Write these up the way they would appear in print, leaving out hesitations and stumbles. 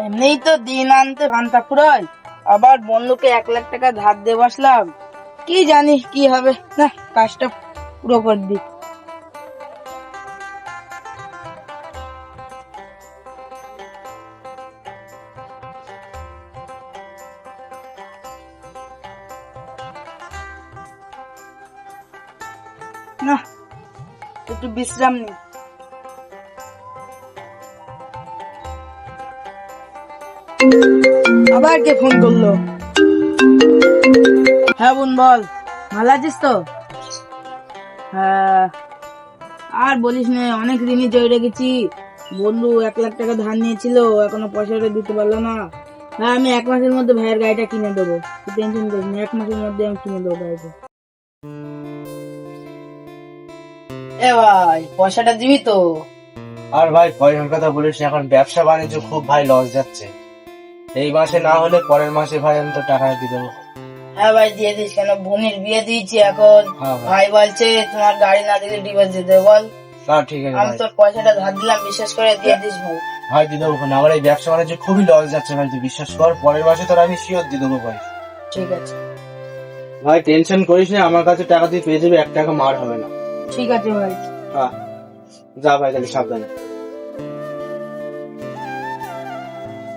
এমনিই তো দিন আনতে পান্তা ফুরাই, আবার বন্ধুকে 1 লাখ টাকা ধার দিয়ে বসলাম। কি জানি কি হবে, না কাজটা পুরো করে দি। না একটু বিশ্রাম নি। আবার কে ফোন করলো? হ্যাঁ বোন বল, ভালো আছিস তো? হ্যাঁ, আর বলিস না, অনেক ঋণে জড়িয়ে গেছি। বন্ধু 1 লাখ টাকা ধার নিয়েছিল, এখনো পয়সাটা দিতে পারলো না। হ্যাঁ, আমি 1 মাসের মধ্যে ভাইয়ের গাড়িটা কিনে দেবো, তুই টেনশন করিস না, 1 মাসের মধ্যে আমি কিনে দেবো গাড়িটা। এ ভাই, পয়সাটা দিবি তো? আর ভাই পয়সার কথা বলিস না, এখন ব্যবসা বাণিজ্য খুব ভাই লস যাচ্ছে। এই মাসে না হলে পরের মাসে ভাই আমি তো টাকা দিয়ে দেবো। হ্যাঁ ভাই দিয়ে দিস, কেন বোনের বিয়ে দিয়েছি এখন। হ্যাঁ ভাই। ভাই বলছে তোমার গাড়ি না দিলে ডিভোর্স দিতে হবে, বল। না ঠিক আছে আমি ভাই, তোর পয়সাটা ধার দিলাম, বিশেষ করে দিয়ে দিস ভাই। ভাই দিয়ে দেবো। আমার এই ব্যবসা বাণিজ্য খুবই লস যাচ্ছে ভাই, তুই বিশ্বাস কর, পরের মাসে তোর আমি শিওর দিয়ে দেবো ভাই। ঠিক আছে। ভাই টেনশন করিস না, আমার কাছে টাকা দিয়ে পেয়ে যাবে, 1 টাকা মার হবে না। ঠিক আছে ভাই। হ্যাঁ যা ভাই, তাহলে সাবধানে।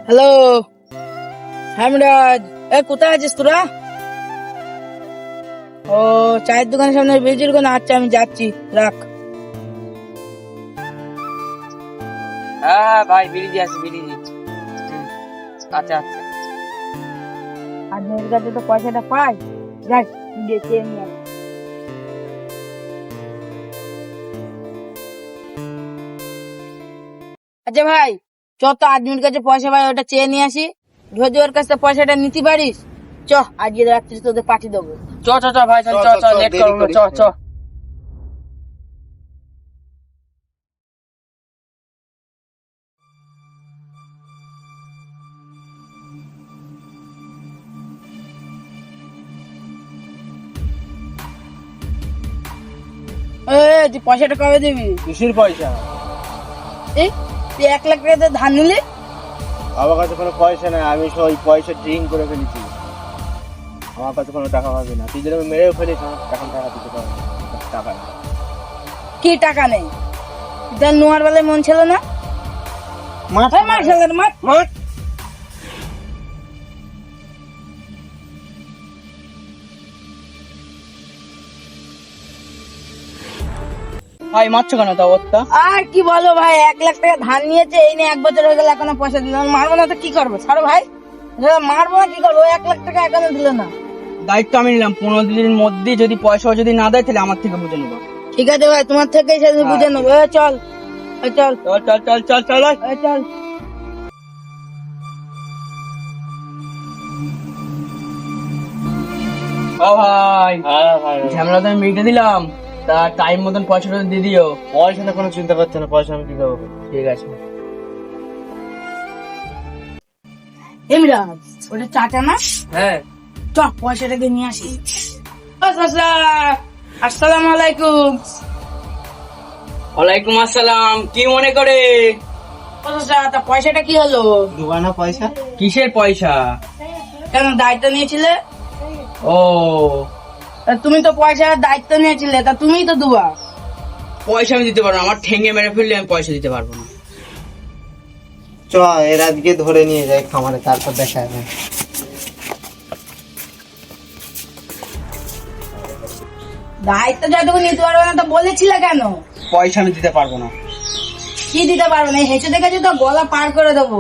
হ্যালো হেমরাজ, এ কোথায় আছিস তোরা? ও, চায়ের দোকানের সামনে বেজির কোন? আচ্ছা আমি যাচ্ছি, রাখ। হ্যাঁ ভাই, বেরিয়ে আসি বেরিয়ে। আচ্ছা আচ্ছা। আর মেয়ের কাছে তো পয়সাটা পাই, যাই গিয়ে চেয়ে নিয়ে আসি। আচ্ছা ভাই, চ তো আদমির কাছে পয়সা পাই, ওটা চেয়ে নিয়ে আসি। যদি ওর কাছে পয়সাটা নিতে পারিস, চ আজকে রাত্রি তোদের পাঠিয়ে দেবো। চ চ চ ভাই, চল চ চ, লেট দেরি করবো না, করিস চ না। চ। তুই পয়সাটা কবে দিবি? কিসের পয়সা? এই তুই 1 লাখ টাকা ধার নিলি? আমার কাছে কোনো পয়সা নাই, আমি ওই পয়সা ড্রিঙ্ক করে ফেলেছি। আমার কাছে কোনো টাকা পাবি না, তুই যদি আমি মেরেও ফেলিস এখন টাকা দিতে পারবো না। টাকা নেই। কি টাকা নেই? তোর নোয়ার বেলায় মন ছিল না? এই মার শালার, মার। ভাই মারছো কেন তা ওরটা? আর কি বলো ভাই, 1 লাখ টাকা ধার নিয়েছে, এই নিয়ে 1 বছর হয়ে গেল, এখনো পয়সা দিল না। মারবো না তো কি করবো, ছাড়ো ভাই। মারবো না কি করবো, 1 লাখ টাকা এখনো দিল না। দায়িত্ব আমি নিলাম, 15 দিনের মধ্যে যদি পয়সা যদি না দেয় তাহলে আমার থেকে বুঝে নেবো। ঠিক আছে ভাই, তোমার থেকেই সেদিন বুঝে নেবো। চল চল চল চল চল চল চল। চল। ও ভাই, হ্যাঁ ভাই, ঝামেলা তো আমি মিটে দিলাম, তা টাইম মতন পয়সাটা দিয়ে দিও। পয়সাটা কোনো চিন্তা করছে না, পয়সা আমি কি দেবো। ঠিক আছে। এমরাজ, ওটা চাচা না? হ্যাঁ। চ পয়সাটাকে নিয়ে আসি। ও চাচা, আসসালামু আলাইকুম। ওয়ালাইকুম আসসালাম, কি মনে করে? ও চাচা, তা পয়সাটা কি হলো? দোকানে পয়সা? কিসের পয়সা? কেন, দায়িত্ব নিয়েছিলে? ও, তা তুমি তো পয়সার দায়িত্ব নিয়েছিলে, তা তুমিই তো দুবা। পয়সা আমি দিতে পারবো না, আমার ঠেঙে মেরে ফেললে আমি পয়সা দিতে পারবো না। চ এর আজকে ধরে নিয়ে যাই খামারে, তারপর দেখা যাবে। দায়িত্ব যতক্ষণ নিতে পারবে না তো বলেছিলে কেন? পয়সা আমি দিতে পারবো না। কি দিতে পারবে না, হেসে দেখেছি তো গলা পার করে দেবো।